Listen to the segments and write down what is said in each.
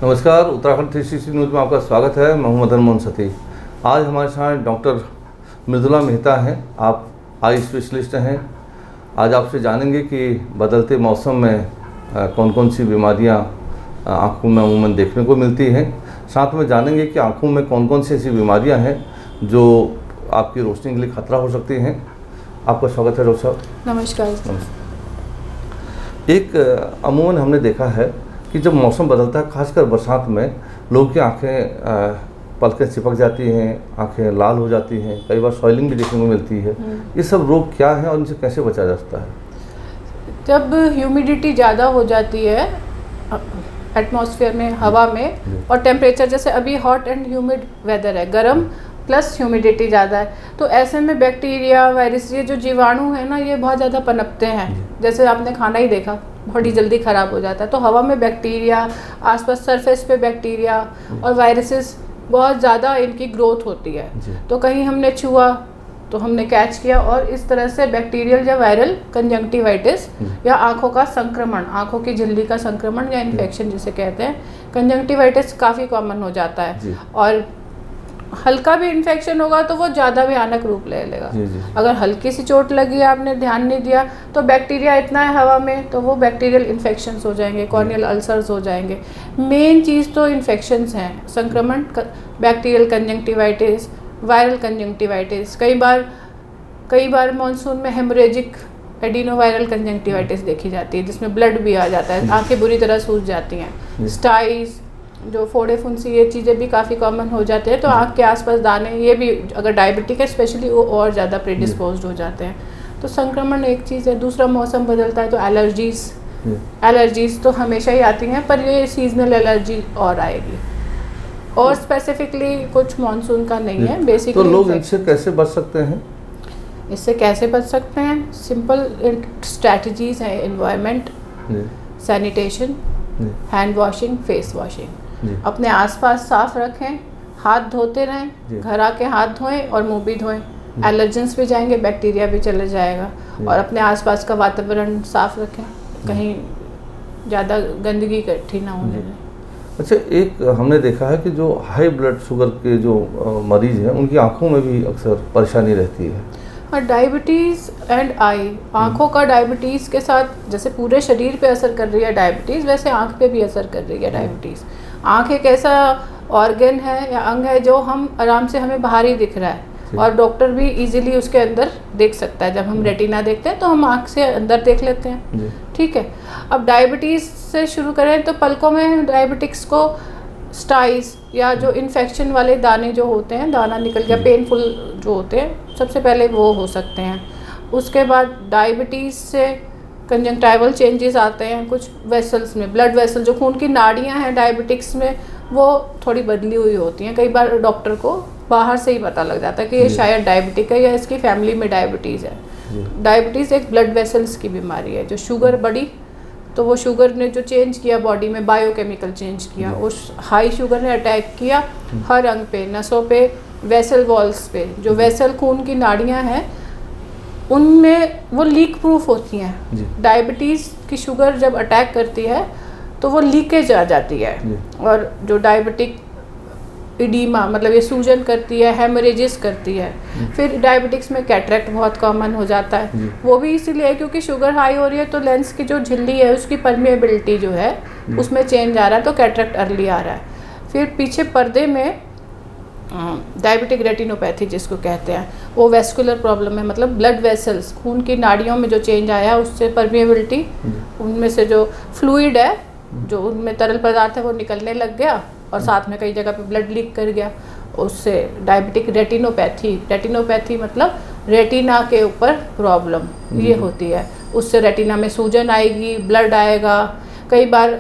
नमस्कार, उत्तराखंड 360 न्यूज़ में आपका स्वागत है। मैं हूं मदन मोहन सती। आज हमारे साथ डॉक्टर मृदुला मेहता हैं। आप आई स्पेशलिस्ट हैं। आज आपसे जानेंगे कि बदलते मौसम में कौन कौन सी बीमारियां आँखों में अमूमन देखने को मिलती हैं। साथ में जानेंगे कि आँखों में कौन कौन सी ऐसी बीमारियां हैं जो आपकी रोशनी के लिए खतरा हो सकती हैं। आपका स्वागत है डॉक्टर साहब। नमस्कार। एक अमूमन हमने देखा है कि जब मौसम बदलता है, खासकर बरसात में, लोगों की आंखें पलकें चिपक जाती हैं, आंखें लाल हो जाती हैं, कई बार सॉइलिंग भी देखने को मिलती है। ये सब रोग क्या है और इनसे कैसे बचा जा सकता है? जब ह्यूमिडिटी ज़्यादा हो जाती है एटमॉस्फेयर में, हवा में, और टेम्परेचर जैसे अभी हॉट एंड ह्यूमिड वेदर है, गर्म प्लस ह्यूमिडिटी ज़्यादा है, तो ऐसे में बैक्टीरिया, वायरस, ये जो जीवाणु है ना, ये बहुत ज़्यादा पनपते हैं। जैसे आपने खाना ही देखा, बहुत ही जल्दी ख़राब हो जाता है। तो हवा में बैक्टीरिया, आसपास सरफेस पे बैक्टीरिया और वायरसेस बहुत ज़्यादा इनकी ग्रोथ होती है। तो कहीं हमने छुआ तो हमने कैच किया और इस तरह से बैक्टीरियल या वायरल कंजंक्टिवाइटिस या आँखों का संक्रमण, आँखों की झिल्ली का संक्रमण या इन्फेक्शन जिसे कहते हैं, कंजंक्टिवाइटिस काफ़ी कॉमन हो जाता है। और हल्का भी इन्फेक्शन होगा तो वो ज़्यादा भयानक रूप ले लेगा। अगर हल्की सी चोट लगी, आपने ध्यान नहीं दिया, तो बैक्टीरिया इतना है हवा में, तो वो बैक्टीरियल इन्फेक्शंस हो जाएंगे, कॉर्नियल अल्सर्स हो जाएंगे। मेन चीज़ तो इन्फेक्शंस हैं, संक्रमण, बैक्टीरियल कंजंक्टिवाइटिस, वायरल कंजंक्टिवाइटिस। कई बार मानसून में हेमोरेजिक एडिनोवायरल कंजंक्टिवाइटिस देखी जाती है, जिसमें ब्लड भी आ जाता है, आंखें बुरी तरह सूज जाती हैं। स्टाइस, जो फोड़े फुंसी, ये चीज़ें भी काफ़ी कॉमन हो जाते हैं। तो आँख के आसपास दाने, ये भी अगर डायबिटिक है स्पेशली, वो और ज़्यादा प्रीडिस्पोज्ड हो जाते हैं। तो संक्रमण एक चीज़ है। दूसरा, मौसम बदलता है तो एलर्जीज़ तो हमेशा ही आती हैं, पर ये सीजनल एलर्जी और आएगी, और स्पेसिफिकली कुछ मानसून का नहीं है। बेसिकली तो लोग इनसे कैसे बच सकते हैं? इससे कैसे बच सकते हैं? सिंपल स्ट्रैटेजीज हैं। Environment, sanitation, hand washing, face washing. अपने आसपास साफ रखें, हाथ धोते रहें, घर आके हाथ धोएं और मुंह भी धोएं। एलर्जेंस भी जाएंगे, बैक्टीरिया भी चले जाएगा। और अपने आसपास का वातावरण साफ रखें, कहीं ज़्यादा गंदगी इकट्ठी ना होने दें। अच्छा, एक हमने देखा है कि जो हाई ब्लड शुगर के जो मरीज हैं, उनकी आंखों में भी अक्सर परेशानी रहती है। और डायबिटीज़ एंड आई, आँखों का डायबिटीज़ के साथ जैसे पूरे शरीर पे असर कर रही है डायबिटीज़, वैसे आँख पे भी असर कर रही है डायबिटीज़। आँख एक ऐसा ऑर्गन है या अंग है जो हम आराम से, हमें बाहर ही दिख रहा है और डॉक्टर भी इजीली उसके अंदर देख सकता है। जब हम रेटिना देखते हैं तो हम आँख से अंदर देख लेते हैं, ठीक है। अब डायबिटीज़ से शुरू करें तो पलकों में डायबिटिक्स को स्टाइस या जो इन्फेक्शन वाले दाने जो होते हैं, दाना निकल गया, पेनफुल जो होते हैं, सबसे पहले वो हो सकते हैं। उसके बाद डायबिटीज़ से कंजंक्टाइवल चेंजेस आते हैं कुछ वेसल्स में, ब्लड वेसल, जो खून की नाड़ियाँ हैं डायबिटिक्स में, वो थोड़ी बदली हुई होती हैं। कई बार डॉक्टर को बाहर से ही पता लग जाता है कि ये शायद डायबिटिक है या इसकी फैमिली में डायबिटीज़ है। डायबिटीज़ एक ब्लड वेसल्स की बीमारी है। जो शुगर बढ़ी तो वो शुगर ने जो चेंज किया बॉडी में, बायोकेमिकल चेंज किया, उस हाई शुगर ने अटैक किया हर अंग पे, नसों पे, वेसल वॉल्स पे। जो वेसल, खून की नाड़ियाँ हैं, उनमें वो लीक प्रूफ होती हैं। डायबिटीज़ की शुगर जब अटैक करती है तो वो लीकेज आ जाती है, और जो डायबिटिक इडीमा, मतलब ये सूजन करती है, हेमरेजेस करती है। फिर डायबिटिक्स में कैटरेक्ट बहुत कॉमन हो जाता है। वो भी इसीलिए क्योंकि शुगर हाई हो रही है, तो लेंस की जो झिल्ली है उसकी परमेबिलिटी जो है उसमें चेंज आ रहा है, तो कैटरेक्ट अर्ली आ रहा है। फिर पीछे पर्दे में डायबिटिक रेटिनोपैथी जिसको कहते हैं, वो वेस्कुलर प्रॉब्लम है, मतलब ब्लड वेसल्स, खून की नाड़ियों में जो चेंज आया उससे परमेबिलिटी, उनमें से जो फ्लूइड है, जो उनमें तरल पदार्थ है, वो निकलने लग गया और साथ में कई जगह पे ब्लड लीक कर गया। उससे डायबिटिक रेटिनोपैथी मतलब रेटिना के ऊपर प्रॉब्लम ये होती है। उससे रेटिना में सूजन आएगी, ब्लड आएगा, कई बार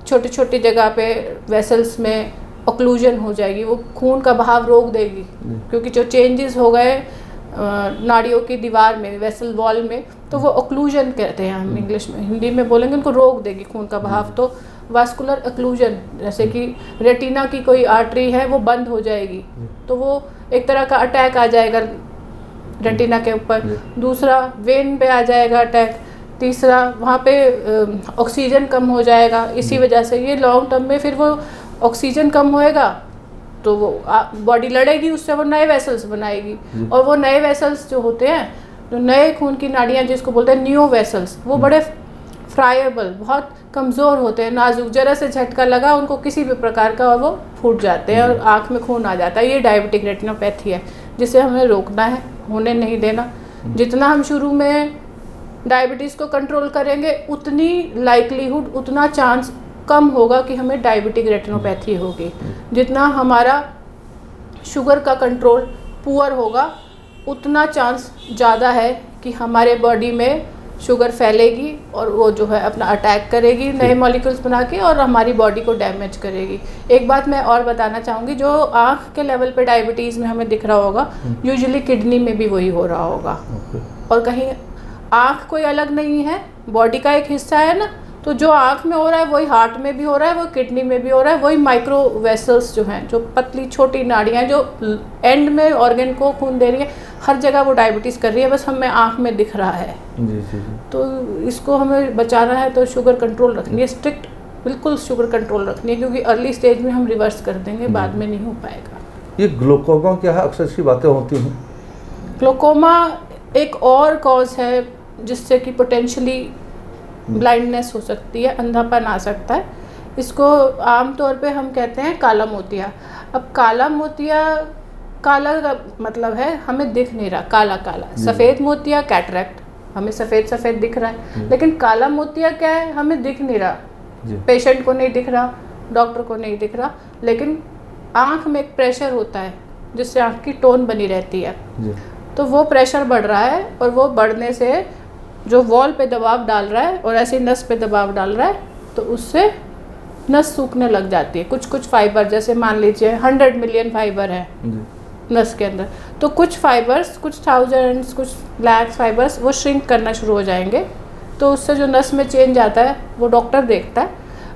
छोटी छोटी जगह पे वेसल्स में ऑक्लूजन हो जाएगी, वो खून का बहाव रोक देगी, क्योंकि जो चेंजेस हो गए नाड़ियों की दीवार में, वेसल वॉल में, तो वो ऑक्लूजन कहते हैं हम इंग्लिश में, हिंदी में बोलेंगे, उनको रोक देगी खून का बहाव। तो वास्कुलर ऑक्लूजन, जैसे कि रेटिना की कोई आर्टरी है वो बंद हो जाएगी, तो वो एक तरह का अटैक आ जाएगा रेटिना के ऊपर। दूसरा, वेन पे आ जाएगा अटैक। तीसरा वहाँ पे ऑक्सीजन कम हो जाएगा, इसी वजह से ये लॉन्ग टर्म में फिर वो ऑक्सीजन कम होएगा तो वो बॉडी लड़ेगी उससे, वो नए वेसल्स बनाएगी, और वो नए वेसल्स जो होते हैं, जो नए खून की नाड़ियाँ जिसको बोलते हैं न्यू वेसल्स, वो बड़े फ्राइबल, बहुत कमज़ोर होते हैं, नाजुक, जरा से झटका लगा उनको किसी भी प्रकार का और वो फूट जाते हैं और आँख में खून आ जाता है। ये डायबिटिक रेटिनोपैथी है जिसे हमें रोकना है, होने नहीं देना। जितना हम शुरू में डायबिटीज़ को कंट्रोल करेंगे उतनी लाइकलीहुड, उतना चांस कम होगा कि हमें डायबिटिक रेटिनोपैथी होगी। जितना हमारा शुगर का कंट्रोल पुअर होगा उतना चांस ज़्यादा है कि हमारे बॉडी में शुगर फैलेगी और वो जो है अपना अटैक करेगी नए मॉलिक्यूल्स बना के और हमारी बॉडी को डैमेज करेगी। एक बात मैं और बताना चाहूँगी, जो आँख के लेवल पे डायबिटीज़ में हमें दिख रहा होगा यूजुअली किडनी में भी वही हो रहा होगा। और कहीं आँख कोई अलग नहीं है, बॉडी का एक हिस्सा है ना, तो जो आँख में हो रहा है वही हार्ट में भी हो रहा है, वो किडनी में भी हो रहा है, वही माइक्रो वेसल्स जो हैं, जो पतली छोटी नाड़ियाँ जो एंड में ऑर्गन को खून दे रही है, हर जगह वो डायबिटीज़ कर रही है, बस हमें आँख में दिख रहा है। जी जी जी। तो इसको हमें बचाना है तो शुगर कंट्रोल रखनी है, स्ट्रिक्ट बिल्कुल शुगर कंट्रोल रखनी है, क्योंकि अर्ली स्टेज में हम रिवर्स कर देंगे, बाद में नहीं हो पाएगा। ये ग्लूकोमा क्या है, अक्सर सी बातें होती हैं। ग्लूकोमा एक और कॉज है जिससे कि पोटेंशियली ब्लाइंडनेस हो सकती है, अंधापन आ सकता है। इसको आमतौर पे हम कहते हैं काला मोतिया। अब काला मोतिया, काला का मतलब है हमें दिख नहीं रहा, काला काला। सफ़ेद मोतिया कैटरैक्ट, हमें सफ़ेद सफ़ेद दिख रहा है, लेकिन काला मोतिया क्या है, हमें दिख नहीं रहा, पेशेंट को नहीं दिख रहा, डॉक्टर को नहीं दिख रहा, लेकिन आँख में एक प्रेशर होता है जिससे आँख की टोन बनी रहती है। तो वो प्रेशर बढ़ रहा है और वो बढ़ने से जो वॉल पे दबाव डाल रहा है और ऐसे नस पे दबाव डाल रहा है, तो उससे नस सूखने लग जाती है। कुछ कुछ फाइबर, जैसे मान लीजिए 100 मिलियन फाइबर है नस के अंदर, तो कुछ फाइबर्स, कुछ थाउजेंड्स, कुछ लैक्स फाइबर्स वो श्रिंक करना शुरू हो जाएंगे। तो उससे जो नस में चेंज आता है वो डॉक्टर देखता है,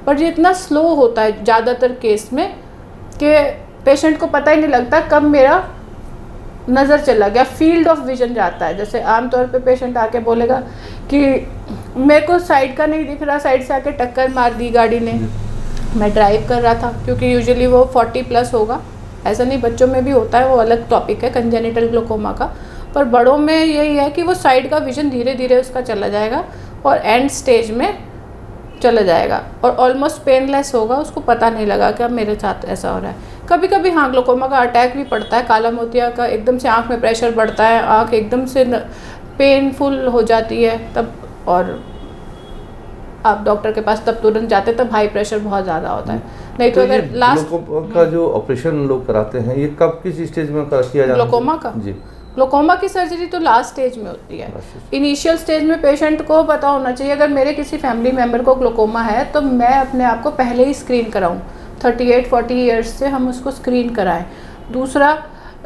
पर ये इतना स्लो होता है ज़्यादातर केस में कि पेशेंट को पता ही नहीं लगता कब मेरा नज़र चला गया, फील्ड ऑफ विजन जाता है। जैसे आमतौर पे पेशेंट आके बोलेगा कि मेरे को साइड का नहीं दिख रहा, साइड से आके टक्कर मार दी गाड़ी ने, मैं ड्राइव कर रहा था, क्योंकि यूजुअली वो 40+ होगा, ऐसा नहीं, बच्चों में भी होता है, वो अलग टॉपिक है कंजेनिटल ग्लूकोमा का। पर बड़ों में यही है कि वो साइड का विजन धीरे धीरे उसका चला जाएगा और एंड स्टेज में चला जाएगा और ऑलमोस्ट पेनलेस होगा, उसको पता नहीं लगा कि अब मेरे साथ ऐसा हो रहा है। कभी कभी हाँ ग्लूकोमा का अटैक भी पड़ता है, काला मोतिया का एकदम से आँख में प्रेशर बढ़ता है, आँख एकदम से पेनफुल हो जाती है तब, और आप डॉक्टर के पास तब तुरंत जाते हैं, तब हाई प्रेशर बहुत ज़्यादा होता है। नहीं तो अगर लास्ट का जो ऑपरेशन लोग कराते हैं, ये कब किस स्टेज में किया जाता है ग्लूकोमा का? जी, ग्लूकोमा की सर्जरी तो लास्ट स्टेज में होती है। इनिशियल स्टेज में पेशेंट को पता होना चाहिए, अगर मेरे किसी फैमिली मेम्बर को ग्लूकोमा है तो मैं अपने आप को पहले ही स्क्रीन कराऊं, 38-40 ईयर्स से हम उसको स्क्रीन कराएं। दूसरा,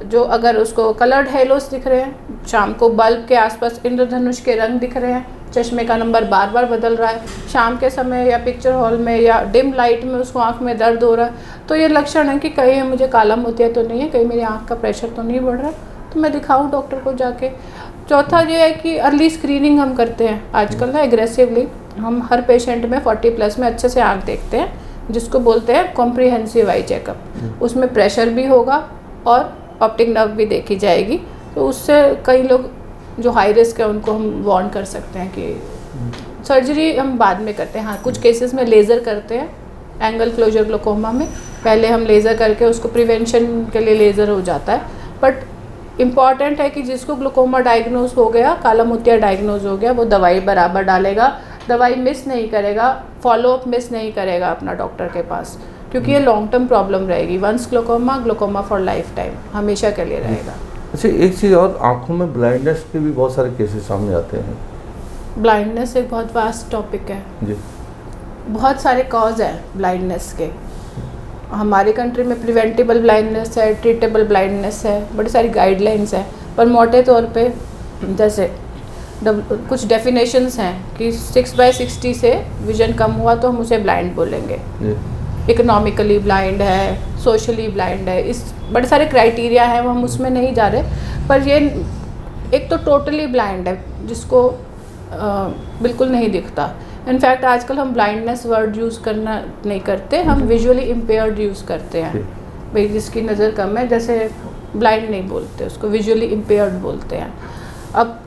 जो अगर उसको कलर्ड हेलोस दिख रहे हैं, शाम को बल्ब के आसपास इंद्रधनुष के रंग दिख रहे हैं, चश्मे का नंबर बार बार बदल रहा है, शाम के समय या पिक्चर हॉल में या डिम लाइट में उसको आँख में दर्द हो रहा है, तो ये लक्षण है कि कहीं मुझे काला मोतिया तो नहीं है, कहीं मेरी आँख का प्रेशर तो नहीं बढ़ रहा, तो मैं दिखाऊं डॉक्टर को जाके। चौथा ये है कि अर्ली स्क्रीनिंग हम करते हैं आजकल ना, एग्रेसिवली हम हर पेशेंट में 40+ में अच्छे से आँख देखते हैं, जिसको बोलते हैं कॉम्प्रिहेंसिव आई चेकअप। उसमें प्रेशर भी होगा और ऑप्टिक नर्व भी देखी जाएगी, तो उससे कई लोग जो हाई रिस्क है उनको हम वार्न कर सकते हैं कि सर्जरी हम बाद में करते हैं। हाँ, कुछ केसेस में लेज़र करते हैं, एंगल क्लोजर ग्लूकोमा में पहले हम लेज़र करके उसको प्रिवेंशन के लिए लेज़र हो जाता है। बट इम्पॉर्टेंट है कि जिसको ग्लूकोमा डायग्नोज हो गया, काला मोतिया डायग्नोज हो गया, वो दवाई बराबर डालेगा, दवाई मिस नहीं करेगा, फॉलोअप मिस नहीं करेगा अपना डॉक्टर के पास, क्योंकि ये लॉन्ग टर्म प्रॉब्लम रहेगी। Once glaucoma for life time, हमेशा के लिए रहेगा। अच्छा, एक चीज़ और, आँखों में ब्लाइंडनेस के भी बहुत सारे केसेस सामने आते हैं। ब्लाइंडनेस एक बहुत वास्ट टॉपिक है जी, बहुत सारे कॉज है ब्लाइंडनेस के। हमारी कंट्री में प्रिवेंटेबल ब्लाइंडनेस है, ट्रीटेबल ब्लाइंडनेस है, बड़ी सारी गाइडलाइंस हैं, पर मोटे तौर पे जैसे कुछ डेफिनेशंस हैं कि 6/60 से विजन कम हुआ तो हम उसे ब्लाइंड बोलेंगे, इकोनॉमिकली ब्लाइंड है, सोशली ब्लाइंड है, इस बड़े सारे क्राइटेरिया हैं, वो हम उसमें नहीं जा रहे। पर ये एक तो टोटली ब्लाइंड है, जिसको बिल्कुल नहीं दिखता। इनफैक्ट आजकल हम ब्लाइंडनेस वर्ड यूज़ करना नहीं करते, हम विजुअली इम्पेयर्ड यूज़ करते हैं। भाई जिसकी नज़र कम है, जैसे ब्लाइंड नहीं बोलते उसको, विजुअली इम्पेयर्ड बोलते हैं। अब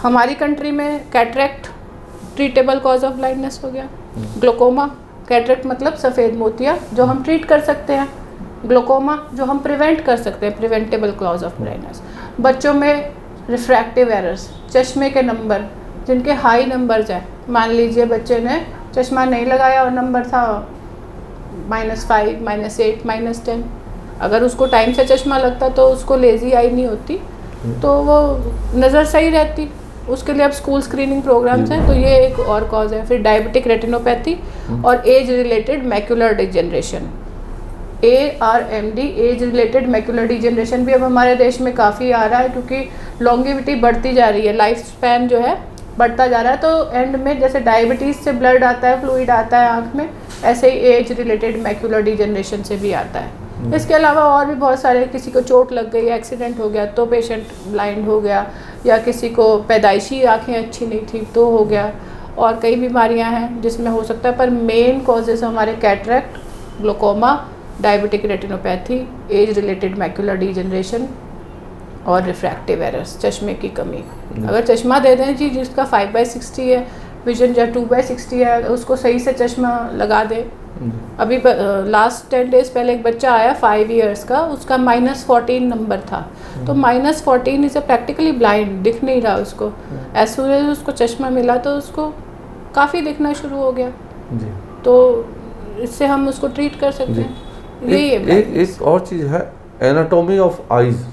हमारी कंट्री में cataract treatable cause of blindness हो गया, ग्लोकोमा, कैटरेक्ट मतलब सफ़ेद मोतिया जो हम ट्रीट कर सकते हैं, ग्लोकोमा जो हम प्रिवेंट कर सकते हैं, प्रिवेंटेबल कॉज ऑफ ब्लाइंडनेस। बच्चों में रिफ्रैक्टिव एरर्स, चश्मे के नंबर जिनके हाई नंबर्स हैं, मान लीजिए बच्चे ने चश्मा नहीं लगाया और नंबर था -5, -8, -10, अगर उसको टाइम से चश्मा लगता तो उसको लेज़ी आई नहीं होती, तो वो नज़र सही रहती। उसके लिए अब स्कूल स्क्रीनिंग प्रोग्राम्स हैं, तो ये एक और कॉज है। फिर डायबिटिक रेटिनोपैथी और age related macular degeneration, ARMD, age related macular degeneration भी अब हमारे देश में काफ़ी आ रहा है, क्योंकि लॉन्गेविटी बढ़ती जा रही है, लाइफ स्पैन जो है बढ़ता जा रहा है। तो एंड में जैसे डायबिटीज़ से ब्लड आता है, फ्लूइड आता है आँख में, ऐसे ही एज रिलेटेड मैक्यूलर डिजेनरेशन से भी आता है। इसके अलावा और भी बहुत सारे, किसी को चोट लग गई, एक्सीडेंट हो गया तो पेशेंट ब्लाइंड हो गया, या किसी को पैदाइशी आँखें अच्छी नहीं थी तो हो गया, और कई बीमारियां हैं जिसमें हो सकता है। पर मेन कॉजेज़ हमारे cataract, glaucoma, diabetic retinopathy, age related macular degeneration और रिफ्रैक्टिव एरर्स, चश्मे की कमी। अगर चश्मा दे दें जी जिसका 5/60 है विजन या 2/60 है, उसको सही से चश्मा लगा दें। अभी लास्ट 10 डेज़ पहले एक बच्चा आया 5 इयर्स का, उसका -14 नंबर था, तो -14 इसे प्रैक्टिकली ब्लाइंड, दिख नहीं रहा उसको। एज सून एज उसको चश्मा मिला तो उसको काफ़ी दिखना शुरू हो गया जी। तो इससे हम उसको ट्रीट कर सकते हैं। यही है। एक और चीज़ है एनाटॉमी ऑफ आइज,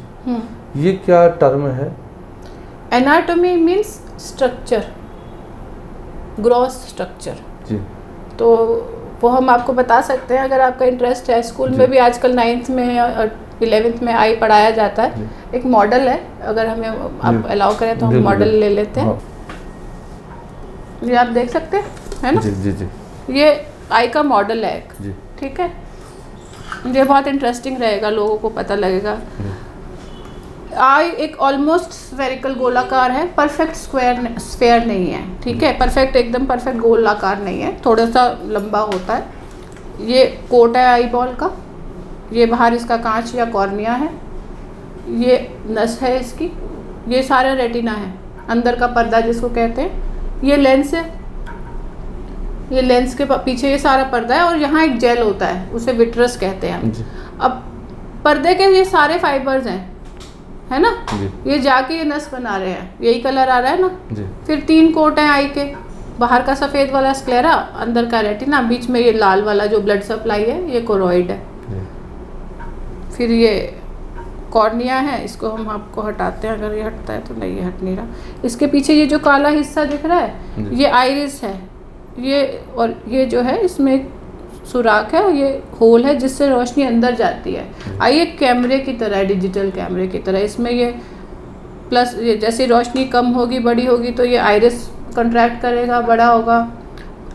ये क्या टर्म है? Anatomy means structure, gross structure जी। तो वो हम आपको बता सकते हैं अगर आपका इंटरेस्ट है। स्कूल में भी आजकल 9th में और 11th में आई पढ़ाया जाता है। एक मॉडल है, अगर हमें आप अलाउ करें तो हम मॉडल ले लेते हैं। ये आप देख सकते हैं, है ना? जी जी जी। ये आई का मॉडल है एक, ठीक है। ये बहुत इंटरेस्टिंग रहेगा, लोगों को पता लगेगा। आई एक ऑलमोस्ट स्फेरिकल गोलाकार है, परफेक्ट स्फेयर नहीं है, ठीक है। परफेक्ट एकदम परफेक्ट गोलाकार नहीं है, थोड़ा सा लंबा होता है। ये कोट है आई बॉल का, ये बाहर इसका कांच या कॉर्निया है, ये नस है इसकी, ये सारा रेटिना है, अंदर का पर्दा जिसको कहते हैं, ये लेंस है, ये लेंस के पीछे ये सारा पर्दा है, और यहाँ एक जेल होता है, उसे विट्रस कहते हैं। अब पर्दे के ये सारे फाइबर्स हैं, है ना, ये जाके ये नस बना रहे हैं, यही कलर आ रहा है ना जी। फिर 3 कोट हैं आई के, बाहर का सफ़ेद वाला स्क्लेरा, अंदर का रेटिना, बीच में ये लाल वाला जो ब्लड सप्लाई है, ये कोरोइड है। फिर ये कॉर्निया है, इसको हम आपको हटाते हैं, अगर ये हटता है तो नहीं, ये हट नहीं रहा। इसके पीछे ये जो काला हिस्सा दिख रहा है, ये आइरिस है, ये, और ये जो है इसमें सुराख है, ये होल है जिससे रोशनी अंदर जाती है। आई एक कैमरे की तरह है, डिजिटल कैमरे की तरह। इसमें ये प्लस, ये जैसे रोशनी कम होगी, बड़ी होगी, तो ये आइरिस कंट्रैक्ट करेगा, बड़ा होगा,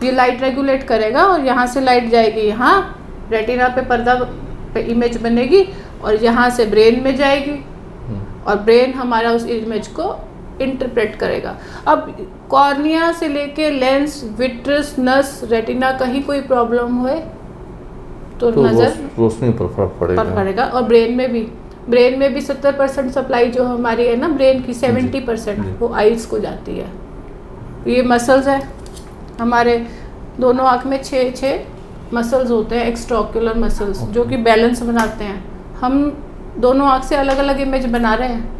ये लाइट रेगुलेट करेगा, और यहाँ से लाइट जाएगी, यहाँ रेटिना पे पर्दा पे इमेज बनेगी, और यहाँ से ब्रेन में जाएगी, और ब्रेन हमारा उस इमेज को इंटरप्रेट करेगा। अब कॉर्निया से लेके लेंस, विट्रस, नस, रेटिना, कहीं कोई प्रॉब्लम हुए तो नज़र रोशनी पर फर्क पड़ेगा। और ब्रेन में भी 70% सप्लाई जो हमारी है ना ब्रेन की, 70% वो आइज को जाती है। ये मसल्स है हमारे दोनों आँख में, 6 मसल्स होते हैं, एक्स्ट्राओक्युलर मसल्स, जो कि बैलेंस बनाते हैं। हम दोनों आँख से अलग अलग इमेज बना रहे हैं,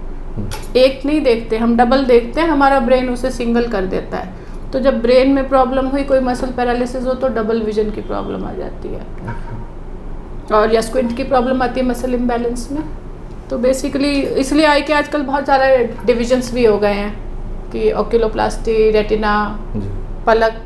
एक नहीं देखते, हम डबल देखते हैं, हमारा ब्रेन उसे सिंगल कर देता है। तो जब ब्रेन में प्रॉब्लम हुई, कोई मसल पैरालिसिस हो, तो डबल विजन की प्रॉब्लम आ जाती है, और या स्क्विंट की प्रॉब्लम आती है मसल इम्बैलेंस में। तो बेसिकली इसलिए आई के आजकल बहुत सारे डिविजन्स भी हो गए हैं कि ऑक्यूलोप्लास्टी, रेटिना, पलक,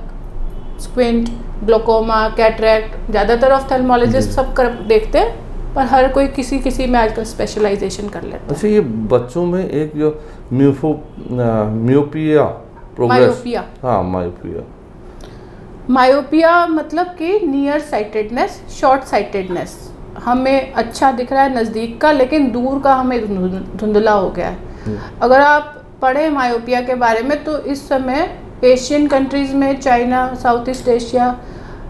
स्क्विंट, ग्लोकोमा, कैटरेक्ट, ज़्यादातर ऑफ्थेल्मोलॉजिस्ट सब कर देखते हैं, पर हर कोई किसी में आजकल स्पेशलाइजेशन कर लेता है। अच्छा, ये बच्चों में एक जो मियोपिया प्रोग्रेस, मायोपिया मतलब कि नियर साइटेडनेस, शॉर्ट साइटेडनेस, हमें अच्छा दिख रहा है नज़दीक का, लेकिन दूर का हमें धुंधला हो गया है। अगर आप पढ़े मायोपिया के बारे में तो इस समय एशियन कंट्रीज़ में, चाइना, साउथ ईस्ट एशिया,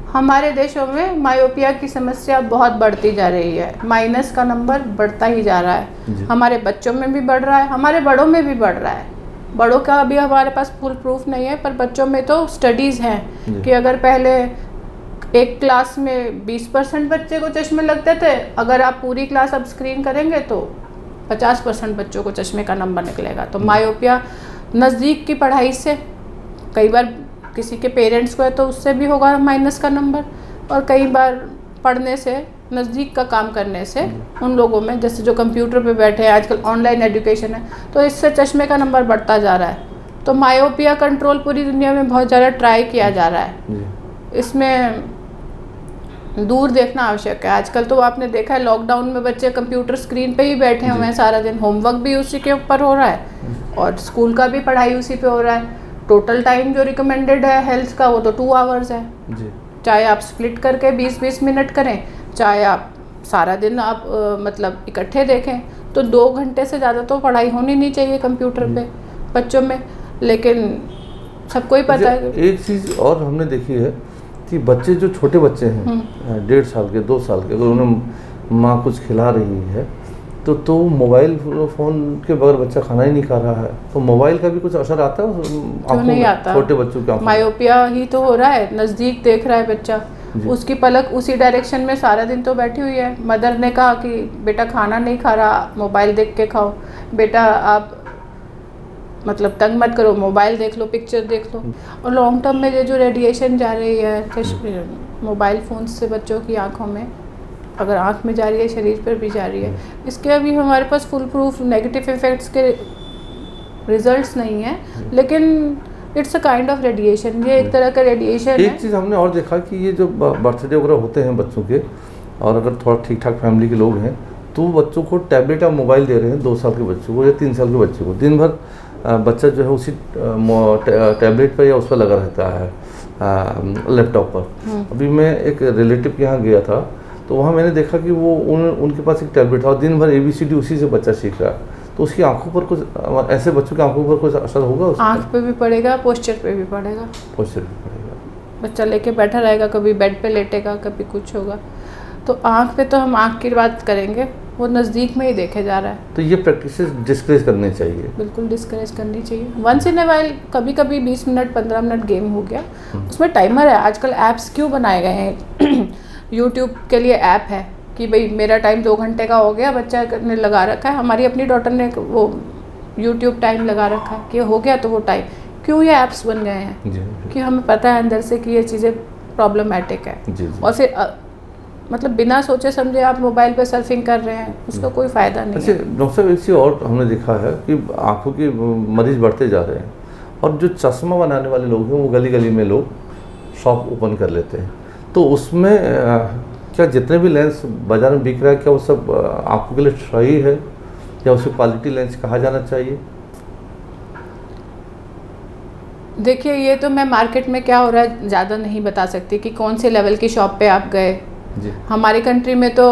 हमारे देशों में मायोपिया की समस्या बहुत बढ़ती जा रही है। माइनस का नंबर बढ़ता ही जा रहा है। हमारे बच्चों में भी बढ़ रहा है, हमारे बड़ों में भी बढ़ रहा है। बड़ों का अभी हमारे पास फुल प्रूफ नहीं है, पर बच्चों में तो स्टडीज़ हैं कि अगर पहले एक क्लास में 20% बच्चे को चश्मे लगते थे, अगर आप पूरी क्लास अब स्क्रीन करेंगे तो 50% बच्चों को चश्मे का नंबर निकलेगा। तो मायोपिया नज़दीक की पढ़ाई से, कई बार किसी के पेरेंट्स को है तो उससे भी होगा माइनस का नंबर, और कई बार पढ़ने से, नज़दीक का काम करने से उन लोगों में, जैसे जो कंप्यूटर पे बैठे हैं, आजकल ऑनलाइन एजुकेशन है, तो इससे चश्मे का नंबर बढ़ता जा रहा है। तो मायोपिया कंट्रोल पूरी दुनिया में बहुत ज़्यादा ट्राई किया जा रहा है। इसमें दूर देखना आवश्यक है। आजकल तो आपने देखा है लॉकडाउन में बच्चे कंप्यूटर स्क्रीन पे ही बैठे हुए हैं सारा दिन, होमवर्क भी उसी के ऊपर हो रहा है और स्कूल का भी पढ़ाई उसी पे हो रहा है। टोटल टाइम जो रिकमेंडेड है हेल्थ का वो तो 2 आवर्स है जी। चाहे आप स्प्लिट करके 20-20 मिनट करें, चाहे आप सारा दिन आप मतलब इकट्ठे देखें, तो 2 घंटे से ज़्यादा तो पढ़ाई होनी नहीं चाहिए कंप्यूटर पे बच्चों में। लेकिन सबको ही पता है। एक चीज़ और हमने देखी है कि बच्चे जो छोटे बच्चे हैं 1.5 साल के, 2 साल के, अगर उन्हें माँ कुछ खिला रही है तो मोबाइल फ़ोन के बगैर बच्चा खाना ही नहीं खा रहा है, तो मोबाइल का भी कुछ असर आता है क्यों नहीं आता? छोटे बच्चों के आंखों? मायोपिया ही तो हो रहा है, नज़दीक देख रहा है बच्चा, उसकी पलक उसी डायरेक्शन में सारा दिन तो बैठी हुई है। मदर ने कहा कि बेटा खाना नहीं खा रहा, मोबाइल देख के खाओ, बेटा आप मतलब तंग मत करो, मोबाइल देख लो, पिक्चर देख लो। और लॉन्ग टर्म में ये जो रेडिएशन जा रही है मोबाइल फ़ोन से बच्चों की आँखों में, अगर आँख में जा रही है, शरीर पर भी जा रही है, इसके अभी हमारे पास फुल प्रूफ नेगेटिव इफ़ेक्ट्स के रिजल्ट्स नहीं है, लेकिन it's a kind of radiation, ये एक तरह का रेडिएशन है। एक चीज़ हमने और देखा कि ये जो बर्थडे वगैरह होते हैं बच्चों के, और अगर थोड़ा ठीक ठाक फैमिली के लोग हैं तो बच्चों को टैबलेट या मोबाइल दे रहे हैं 2 साल के बच्चों को या 3 साल के बच्चे को। दिन भर बच्चा जो है उसी टैबलेट पर या उस पर लगा रहता है लैपटॉप पर। अभी मैं एक रिलेटिव के यहाँ गया था तो वहाँ मैंने देखा कि वो उनके पास एक टैबलेट था और दिन भर ABCD उसी से बच्चा सीख रहा है। तो उसकी आंखों पर कुछ, ऐसे बच्चों की आंखों पर कुछ असर होगा? आंख पे भी पड़ेगा, पोस्चर पे भी पड़ेगा। पोस्चर भी पड़ेगा, बच्चा लेके बैठा रहेगा, कभी बेड पे लेटेगा, कभी कुछ होगा। तो आंख पे तो हम आंख की बात करेंगे, वो नज़दीक में ही देखे जा रहा है। तो ये प्रैक्टिस डिस्करेज करनी चाहिए, बिल्कुल डिस्करेज करनी चाहिए। वंस इन ए वाइल, कभी कभी 20 मिनट 15 मिनट गेम हो गया, उसमें टाइमर है। आजकल ऐप्स क्यों बनाए गए हैं यूट्यूब के लिए ऐप है कि भाई मेरा टाइम 2 घंटे का हो गया, बच्चा ने लगा रखा है। हमारी अपनी डॉटर ने वो यूट्यूब टाइम लगा रखा है कि हो गया तो वो टाइम। क्यों ये ऐप्स बन गए हैं? कि हमें पता है अंदर से कि ये चीज़ें प्रॉब्लमैटिक है। और फिर मतलब बिना सोचे समझे आप मोबाइल पे सर्फिंग कर रहे हैं, उसका कोई फ़ायदा नहीं है। डॉक्टर साहब, एक चीज़ और हमने देखा है कि आँखों के मरीज़ बढ़ते जा रहे हैं, और जो चश्मा बनाने वाले लोग हैं वो गली गली में लोग शॉप ओपन कर लेते हैं। तो उसमें क्या जितने भी लेंस बाज़ार में बिक रहा है, क्या वो सब आँखों के लिए सही है या उसे क्वालिटी लेंस कहा जाना चाहिए? देखिए, ये तो मैं मार्केट में क्या हो रहा है ज़्यादा नहीं बता सकती कि कौन से लेवल की शॉप पे आप गए। हमारी कंट्री में तो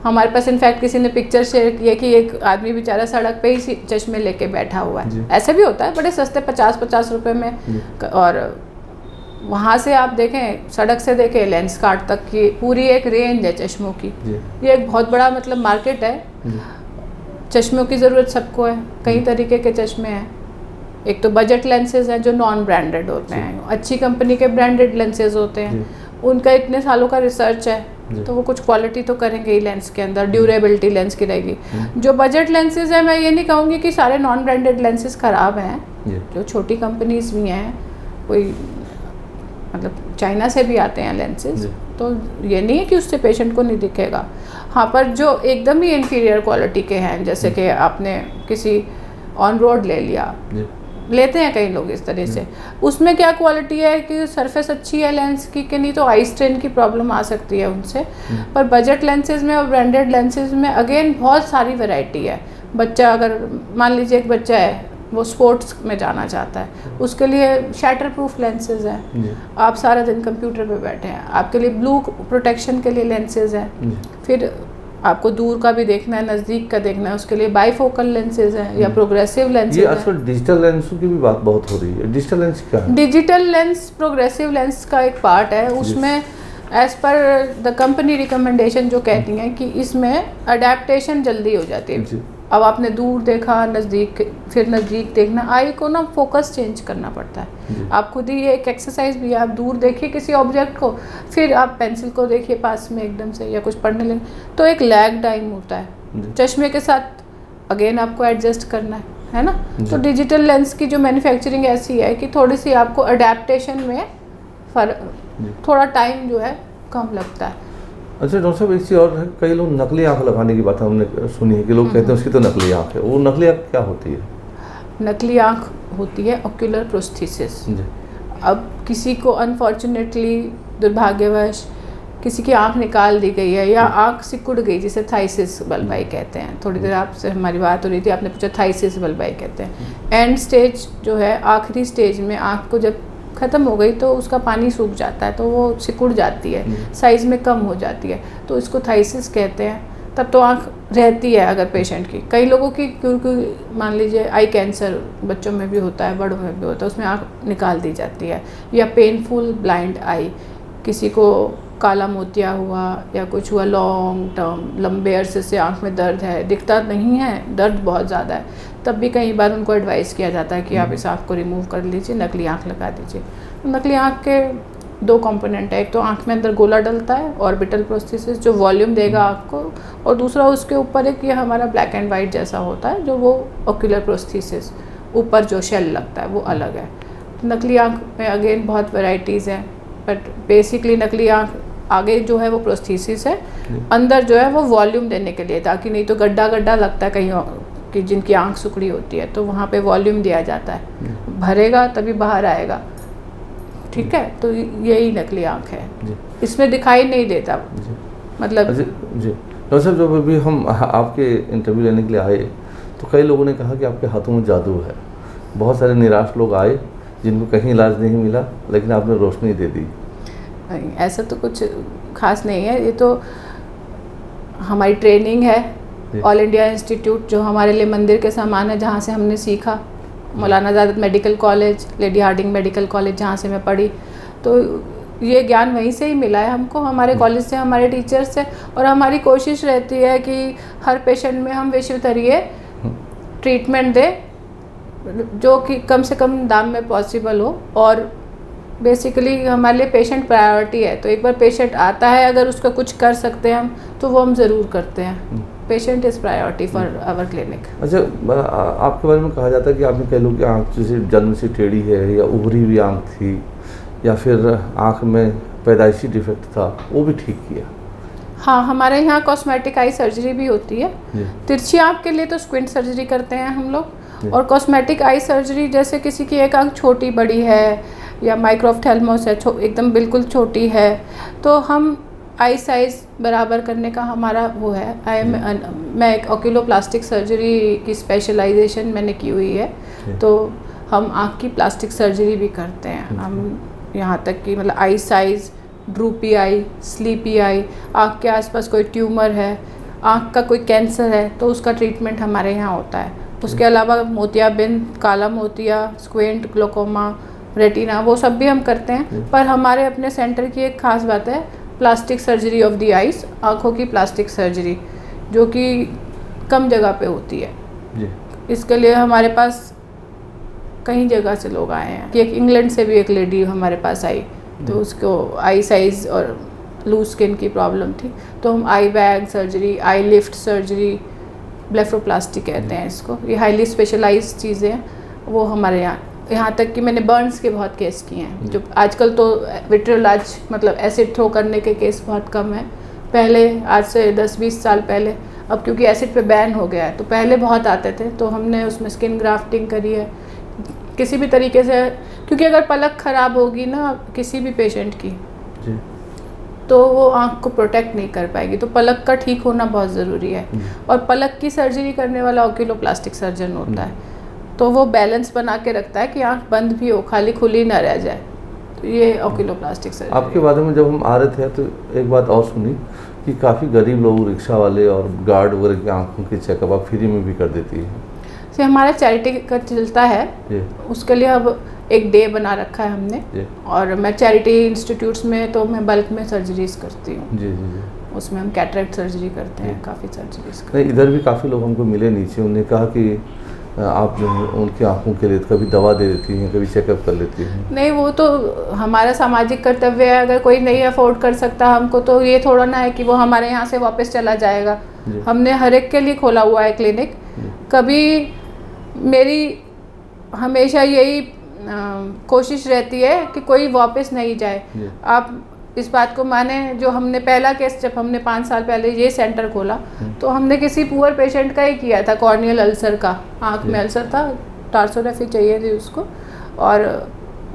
हमारे पास इनफैक्ट किसी ने पिक्चर शेयर किया कि एक आदमी बेचारा सड़क पे ही चश्मे लेके बैठा हुआ है। ऐसे भी होता है, बड़े सस्ते 50-50 रुपए में। और वहाँ से आप देखें, सड़क से देखें लेंस कार्ट तक की पूरी एक रेंज है चश्मों की। ये एक बहुत बड़ा मतलब मार्केट है। चश्मों की ज़रूरत सबको है, कई तरीके के चश्मे हैं। एक तो बजट लेंसेज हैं जो नॉन ब्रांडेड होते हैं, अच्छी कंपनी के ब्रांडेड लेंसेज होते हैं, उनका इतने सालों का रिसर्च है तो वो कुछ क्वालिटी तो करेंगे ही लेंस के अंदर, ड्यूरेबिलिटी लेंस की रहेगी। जो बजट लेंसेज है, मैं ये नहीं कहूँगी कि सारे नॉन ब्रांडेड लेंसेज ख़राब हैं। जो छोटी कंपनीज भी हैं, कोई मतलब चाइना से भी आते हैं लेंसेज, तो ये नहीं है कि उससे पेशेंट को नहीं दिखेगा। हाँ, पर जो एकदम ही इन्फीरियर क्वालिटी के हैं, जैसे कि आपने किसी ऑन रोड ले लिया, लेते हैं कई लोग इस तरह से, उसमें क्या क्वालिटी है कि सरफेस अच्छी है लेंस की कि नहीं, तो आई स्ट्रेन की प्रॉब्लम आ सकती है उनसे। पर बजट लेंसेज में और ब्रांडेड लेंसेज में अगेन बहुत सारी वैरायटी है। बच्चा अगर मान लीजिए एक बच्चा है वो स्पोर्ट्स में जाना चाहता है, उसके लिए शैटर प्रूफ लेंसेज हैं। आप सारा दिन कंप्यूटर पे बैठे हैं, आपके लिए ब्लू प्रोटेक्शन के लिए लेंसेज हैं। फिर आपको दूर का भी देखना है, नज़दीक का देखना है, उसके लिए बाईफोकल लेंसेज हैं या प्रोग्रेसिव लेंसेज ये हैं। आजकल डिजिटल लेंसों की भी बात बहुत हो रही है। डिजिटल लेंस क्या है? डिजिटल लेंस प्रोग्रेसिव लेंस का एक पार्ट है। उसमें as per the company recommendation जो कहती हैं कि इसमें अडेप्टेशन जल्दी हो जाती है। जी। अब आपने दूर देखा, नज़दीक, फिर नज़दीक देखना, आई को ना फोकस चेंज करना पड़ता है। आप खुद ही, ये एक एक्सरसाइज भी है, आप दूर देखिए किसी ऑब्जेक्ट को, फिर आप पेंसिल को देखिए पास में एकदम से, या कुछ पढ़ने लगे, तो एक लैग टाइम होता है। चश्मे के साथ अगेन आपको एडजस्ट करना है ना। तो डिजिटल लेंस की जो मैन्युफैक्चरिंग ऐसी है कि थोड़ी सी आपको अडेप्टेशन में थोड़ा टाइम जो है कम लगता है। अच्छा डॉक्टर साहब, एक चीज़ और है, कई लोग नकली आंख लगाने की बात हमने सुनी है कि लोग कहते हैं उसकी तो नकली आंख है। वो नकली आंख क्या होती है? नकली आंख होती है ऑक्यूलर प्रोस्थेसिस। अब किसी को अनफॉर्चुनेटली, दुर्भाग्यवश किसी की आंख निकाल दी गई है या आंख सिकुड़ गई, जिसे थाइसिस बल्बाई कहते हैं। थोड़ी देर आपसे हमारी बात हो रही थी, आपने पूछा थाइसिस बल्बाई कहते हैं। एंड स्टेज जो है, आखिरी स्टेज में आंख को जब ख़त्म हो गई तो उसका पानी सूख जाता है, तो वो सिकुड़ जाती है, साइज़ में कम हो जाती है, तो इसको थाइसिस कहते हैं। तब तो आंख रहती है अगर पेशेंट की। कई लोगों की, क्योंकि मान लीजिए आई कैंसर बच्चों में भी होता है, बड़ों में भी होता है, उसमें आंख निकाल दी जाती है। या पेनफुल ब्लाइंड आई, किसी को काला मोतिया हुआ या कुछ हुआ, लॉन्ग टर्म, लंबे अरसे से आंख में दर्द है, दिखता नहीं है, दर्द बहुत ज़्यादा है, तब भी कई बार उनको एडवाइस किया जाता है कि आप इस आंख को रिमूव कर लीजिए, नकली आंख लगा दीजिए। नकली आंख के दो कंपोनेंट है, एक तो आंख में अंदर गोला डलता है, ऑर्बिटल प्रोस्थेसिस जो वॉल्यूम देगा आंख को, और दूसरा उसके ऊपर एक ये हमारा ब्लैक एंड वाइट जैसा होता है जो वो ऑक्यूलर प्रोस्थेसिस, ऊपर जो शेल लगता है वो अलग है। नकली आंख में अगेन बहुत वैरायटीज़ हैं, बट बेसिकली नकली आंख आगे जो है वो प्रोस्थेसिस है, अंदर जो है वो वॉल्यूम देने के लिए, ताकि नहीं तो गड्ढा गड्ढा लगता है कहीं कि जिनकी आंख सुकड़ी होती है, तो वहाँ पे वॉल्यूम दिया जाता है, भरेगा तभी बाहर आएगा। ठीक है, तो यही नकली आंख है, इसमें दिखाई नहीं देता मतलब। जी डॉक्टर साहब, जब अभी हम आपके इंटरव्यू लेने के लिए आए तो कई लोगों ने कहा कि आपके हाथों में जादू है। बहुत सारे निराश लोग आए जिनको कहीं इलाज नहीं मिला, लेकिन आपने रोशनी दे दी। नहीं, ऐसा तो कुछ खास नहीं है, ये तो हमारी ट्रेनिंग है। ऑल इंडिया इंस्टीट्यूट जो हमारे लिए मंदिर के समान है, जहाँ से हमने सीखा, Maulana Azad medical college, Lady Hardinge medical college जहाँ से मैं पढ़ी, तो ये ज्ञान वहीं से ही मिला है हमको, हमारे कॉलेज से, हमारे टीचर्स से। और हमारी कोशिश रहती है कि हर पेशेंट में हम विश्व स्तरीय ट्रीटमेंट दें जो कि कम से कम दाम में पॉसिबल हो। और बेसिकली हमारे लिए पेशेंट प्रायोरिटी है, तो एक बार पेशेंट आता है, अगर उसका कुछ कर सकते हैं हम, तो वो हम ज़रूर करते हैं। Patient is priority for our clinic. अच्छा, आपके बारे में कहा जाता है कि आपने कई लोग की आँख जैसे जन्म से टेढ़ी है, या उभरी हुई आँख थी, या फिर आँख में पैदाइशी डिफेक्ट था, वो भी ठीक किया। हाँ, हमारे यहाँ कॉस्मेटिक आई सर्जरी भी होती है। तिरछी आँख के लिए तो स्क्विंट सर्जरी करते हैं हम लोग, और कॉस्मेटिक आई सर्जरी जैसे किसी की एक आँख छोटी बड़ी है या माइक्रोफ्थेल्मोस है, एकदम बिल्कुल छोटी है, तो हम आई साइज़ बराबर करने का हमारा वो है। मैं एक ऑक्यूलोप्लास्टिक सर्जरी की स्पेशलाइजेशन मैंने की हुई है, तो हम आँख की प्लास्टिक सर्जरी भी करते हैं। हम यहाँ तक कि मतलब eye size, droopy eye, sleepy eye, आँख के आसपास कोई ट्यूमर है, आँख का कोई कैंसर है, तो उसका ट्रीटमेंट हमारे यहाँ होता है। उसके अलावा मोतियाबिंद, काला मोतिया, स्क्वेंट, ग्लोकोमा, रेटिना, वो सब भी हम करते हैं। पर हमारे अपने सेंटर की एक ख़ास बात है plastic surgery of the eyes, आँखों की प्लास्टिक सर्जरी, जो कि कम जगह पे होती है जी। इसके लिए हमारे पास कई जगह से लोग आए हैं। कि एक इंग्लैंड से भी एक लेडी हमारे पास आई, तो उसको आई साइज़ और लूज स्किन की प्रॉब्लम थी, तो हम eye bag surgery, eye lift surgery, blepharoplasty कहते हैं इसको, ये हाईली स्पेशलाइज्ड चीज़ें हैं, वो हमारे यहाँ तक कि मैंने बर्न्स के बहुत केस किए हैं। जो आजकल तो विट्रियल आज मतलब एसिड थ्रो करने के केस बहुत कम है, पहले आज से 10-20 साल पहले, अब क्योंकि एसिड पे बैन हो गया है, तो पहले बहुत आते थे, तो हमने उसमें स्किन ग्राफ्टिंग करी है किसी भी तरीके से। क्योंकि अगर पलक ख़राब होगी ना किसी भी पेशेंट की जी, तो वो आँख को प्रोटेक्ट नहीं कर पाएगी, तो पलक का ठीक होना बहुत ज़रूरी है। और पलक की सर्जरी करने वाला ऑक्यूलोप्लास्टिक सर्जन होता है, तो वो बैलेंस बना के रखता है कि आँख बंद भी हो, खाली खुली ना रह जाए, तो ये ऑक्यूलोप्लास्टिक सर्जरी। आपके बारे में जब हम आ रहे थे तो एक बात और सुनी कि काफ़ी गरीब लोग, रिक्शा वाले और गार्ड वगैरह की आँखों की चेकअप आप फ्री में भी कर देती है। से हमारा चैरिटी का चलता है, जी उसके लिए अब एक डे बना रखा है हमने। जी और मैं चैरिटी इंस्टीट्यूट्स में तो मैं बल्क में सर्जरीज करती हूँ। जी जी जी। उसमें हम कैटरेक्ट सर्जरी करते हैं, काफ़ी सर्जरीज नहीं, इधर भी काफ़ी लोग हमको मिले नीचे, उन्होंने कहा कि आप जो है उनकी आँखों के लिए कभी दवा दे देती हैं, कभी चेकअप कर लेती हैं। नहीं, वो तो हमारा सामाजिक कर्तव्य है। अगर कोई नहीं अफोर्ड कर सकता हमको, तो ये थोड़ा ना है कि वो हमारे यहाँ से वापस चला जाएगा। जी। हमने हर एक के लिए खोला हुआ है क्लिनिक। कभी मेरी हमेशा यही कोशिश रहती है कि कोई वापस नहीं जाए। जी। आप इस बात को माने, जो हमने पहला केस जब हमने 5 साल पहले ये सेंटर खोला, तो हमने किसी पुअर पेशेंट का ही किया था, कॉर्नियल अल्सर का, आँख में अल्सर था, टार्सोग्राफी चाहिए थी उसको, और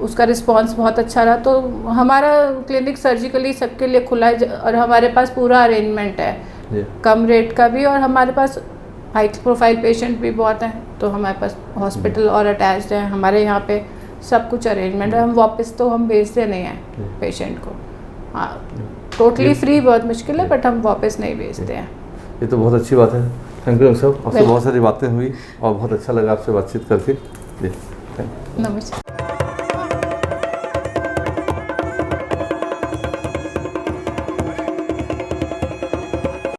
उसका रिस्पांस बहुत अच्छा रहा। तो हमारा क्लिनिक सर्जिकली सबके लिए खुला है और हमारे पास पूरा अरेंजमेंट है, कम रेट का भी, और हमारे पास हाई प्रोफाइल पेशेंट भी बहुत हैं, तो हमारे पास हॉस्पिटल और अटैच्ड है। हमारे यहाँ पे सब कुछ अरेंजमेंट है। हम वापस तो हम भेजते नहीं हैं पेशेंट को। हाँ, टोटली फ्री बहुत मुश्किल है, बट हम वापस नहीं भेजते हैं। ये तो बहुत अच्छी बात है। थैंक यू डॉक्टर साहब, आपसे बहुत सारी बातें हुई और बहुत अच्छा लगा आपसे बातचीत करके। जी, थैंक यू। नमस्कार।